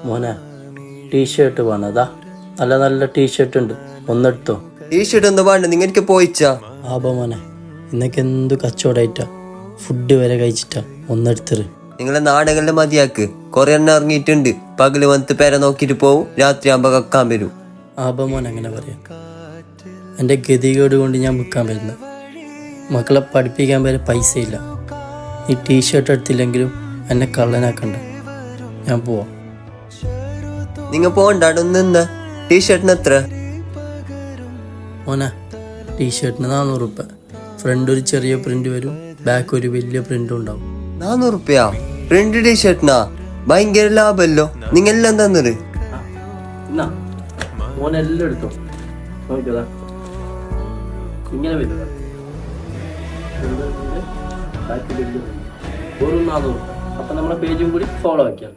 മോനെ ടീഷർട്ട് വേണതാ, നല്ല നല്ല ടീഷർട്ട് ഉണ്ട്, ഒന്നെടുത്തോ. ടീഷർട്ട് എന്താ വേണ്ട, നിങ്ങൾ എനിക്ക് പോയിച്ചാ. ആബ മോനെ, ഇന്നൊക്കെ എന്തു കച്ചവടായിട്ടാ, ഫുഡ് വരെ കഴിച്ചിട്ടാ, ഒന്നെടുത്തത്. നിങ്ങളെ നാടകങ്ങളുടെ മതിയാക്ക്, കൊറേ എണ്ണം ഇറങ്ങിയിട്ടുണ്ട്. പകല് വന്നിട്ട് പേരെ നോക്കിട്ട് പോവും, രാത്രി ആകുമ്പോ കക്കാൻ വരും. ആബ മോൻ അങ്ങനെ പറയാം. എൻ്റെ ഗതികേട് കൊണ്ട് ഞാൻ വിൽക്കാൻ വരുന്നത്. മക്കളെ പഠിപ്പിക്കാൻ വരെ പൈസ ഇല്ല. ഈ ടീഷർട്ട് എടുത്തില്ലെങ്കിലും എന്നെ കള്ളനാക്കണ്ട. ഞാൻ പോവാം. നിങ്ങ പോണ്ടാ, നിന്ന് ടീഷർട്ടിന് എത്ര? മോനെ, ടീഷർട്ടിന് 400 രൂപ. ഫ്രണ്ട് ഒരു ചെറിയ പ്രിന്റ് വരും, ബാക്ക് ഒരു വലിയ പ്രിന്റും ഉണ്ടാവും. 400 രൂപയാ പ്രിന്റ് ടീഷർട്ടിനാ? ഭയങ്കര ലാഭല്ലോ. നിങ്ങൾ എല്ലാം തന്നത്. മോനെല്ലാം എടുത്തോ, നോക്കിയതാ ഇങ്ങനെ വരുന്നത്. വെറും 400 രൂപ. അപ്പം നമ്മളെ പേജും കൂടി ഫോളോ ആക്കിയാൽ